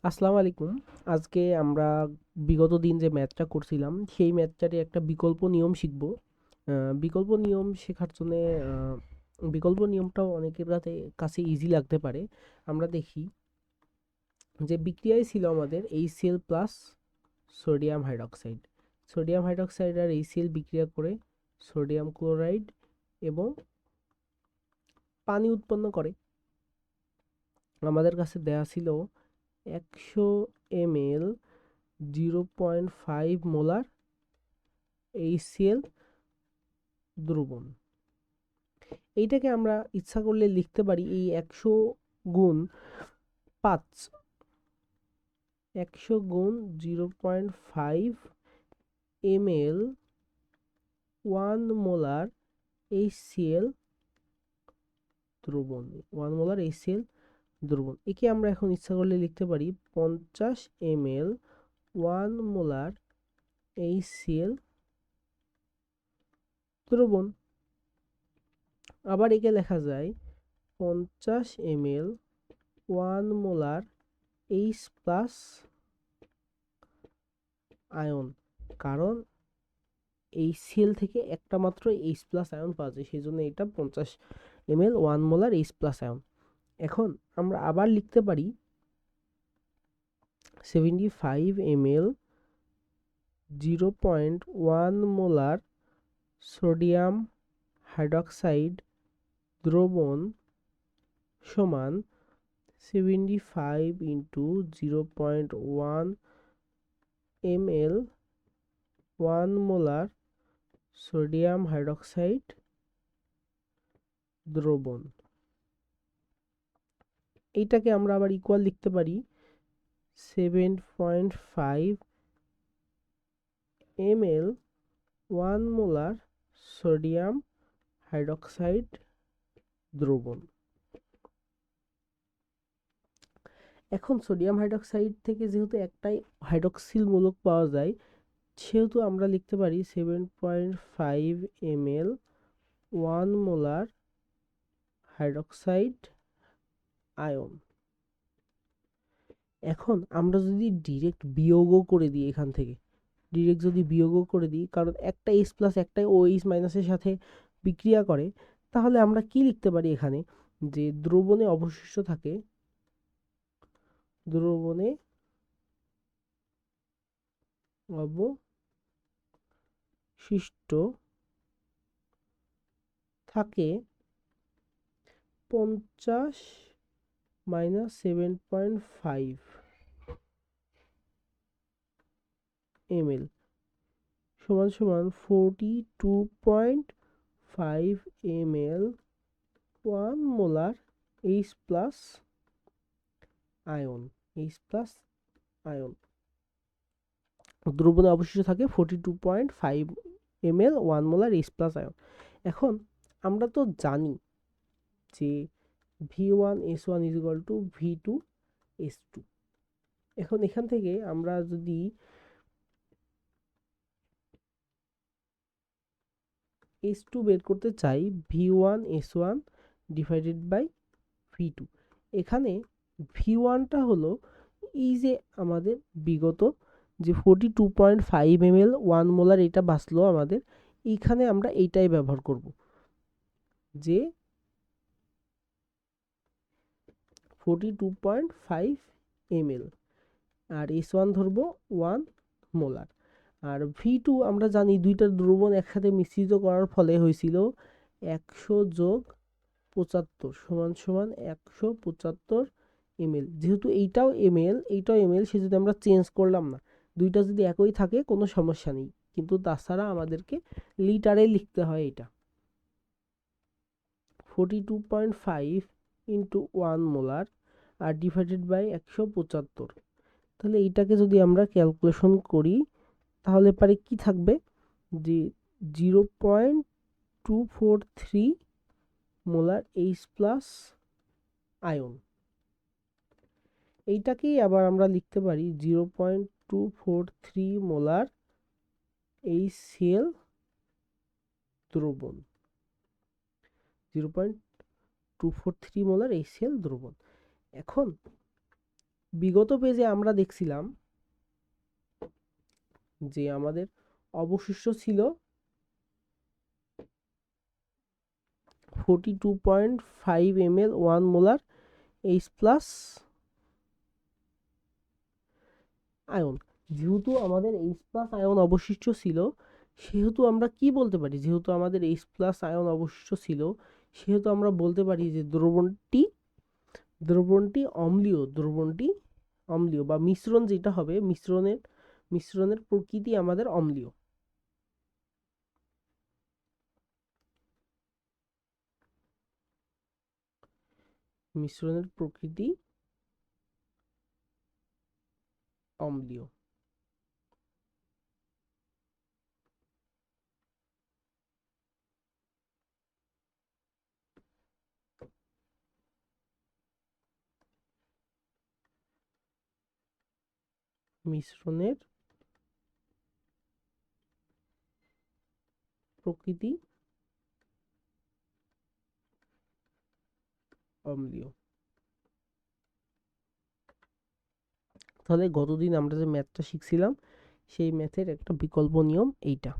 আসসালামু আলাইকুম। আজকে আমরা বিগত দিন যে ম্যাথটা করছিলাম, সেই ম্যাথটারই একটা বিকল্প নিয়ম শিখব। বিকল্প নিয়ম শেখার জন্যে বিকল্প নিয়মটাও অনেকের কাছে ইজি লাগতে পারে। আমরা দেখি যে বিক্রিয়ায় ছিল আমাদের HCl plus sodium hydroxide. Sodium hydroxide আর HCl বিক্রিয়া করে সোডিয়াম ক্লোরাইড এবং পানি উৎপন্ন করে। আমাদের কাছে দেয়া ছিল 100 ml 0.5 মোলার HCl দ্রবণ। এইটাকে আমরা ইচ্ছা করলে লিখতে পারি এই 100 গুণ 5, 100 গুণ 0.5 ml 1 মোলার HCl দ্রবণ। 1 মোলার HCl দ্রবণ, একে আমরা এখন ইচ্ছা করলে লিখতে পারি 50 ml 1 মোলার HCl দ্রবণ। আবার একে লেখা যায় 50 ml 1 molar H plus ion, কারণ HCl থেকে একটা মাত্র H প্লাস আয়ন পাওয়া যায়, সেই জন্য এটা 50 ml 1 molar H plus ion. এখন আমরা আবার লিখতে পারি 75 ml 0.1 মোলার সোডিয়াম হাইড্রক্সাইড দ্রবণ সমান 75 into 0.1 ml 1 molar sodium hydroxide দ্রবণ। এইটাকে আমরা আবার ইকুয়াল লিখতে পারি 7.5 ml 1 মোলার সোডিয়াম হাইড্রক্সাইড দ্রবণ। এখন সোডিয়াম হাইড্রক্সাইড থেকে যেহেতু একটাই হাইড্রক্সিল মূলক পাওয়া যায়, সেহেতু আমরা লিখতে পারি 7.5 ml 1 মোলার হাইড্রক্সাইড আয়ন। এখন আমরা যদি ডিরেক্ট বিয়োগও করে দিই, এখান থেকে ডিরেক্ট যদি বিয়োগও করে দিই, কারণ একটা H প্লাস একটা OH মাইনাসের সাথে বিক্রিয়া করে, তাহলে আমরা কি লিখতে পারি এখানে, যে দ্রবণে অবশিষ্ট থাকে, দ্রবণে অবশিষ্ট থাকে 50 মাইনাস 7.5 ml সমান সমান 42.5 ml 1 molar H plus ion. H plus ion দ্রবণে অবশিষ্ট থাকে 42.5 ml 1 molar H plus ion. এখন আমরা তো জানি যে V1S1 is equal to V2S2। এখন এখান থেকে আমরা যদি S2 বের করতে চাই, V1S1 ডিভাইডেড বাই V2। এখানে V1টা হলো এই যে আমাদের বিগত যে 42.5 ml 1 মোলার এটা বাঁচলো আমাদের, এইখানে আমরা এইটাই ব্যবহার করব, যে 42.5 ml, আর S1 ধরবো 1 মোলার। আর V2 আমরা জানি দুইটা দ্রবণ একসাথে মিশ্রিত করার ফলে হয়েছিল 100 যোগ 75 সমান সমান 175 ml। যেহেতু এইটাও ml এইটাও ml, সেজন্য আমরা চেঞ্জ করলাম না, দুইটা যদি একই থাকে কোনো সমস্যা নেই, কিন্তু তাছাড়া আমাদেরকে লিটারে লিখতে হয়। এটা 42.5 ইন্টু 1 মোলার আর ডিভাইডেড বাই 175। তাহলে এইটাকে যদি আমরা ক্যালকুলেশন করি, তাহলে পারে কি থাকবে, যে 0.243 মোলার H প্লাস আয়ন। এইটাকেই আবার আমরা লিখতে পারি 0.243 মোলার HCl দ্রবণ। 0.243 মোলার HCl দ্রবণ। এখন বিগত পেজে আমরা দেখছিলাম যে আমাদের অবশিষ্ট ছিল 42.5 ml 1 molar H plus ion. যেহেতু আমাদের H প্লাস আয়ন অবশিষ্ট ছিল, সেহেতু আমরা কি বলতে পারি, যেহেতু আমাদের H প্লাস আয়ন অবশিষ্ট ছিল, সেহেতু আমরা বলতে পারি যে দ্রবণটি অম্লীয় বা মিশ্রণ যেটা হবে, মিশ্রণের প্রকৃতি আমাদের অম্লীয়। মিশ্রণের প্রকৃতি অম্লীয়। মিশ্রণের প্রকৃতি অম্লীয়। তাহলে গতদিন আমরা যে ম্যাথটা শিখছিলাম, সেই ম্যাথের একটা বিকল্প নিয়ম এইটা।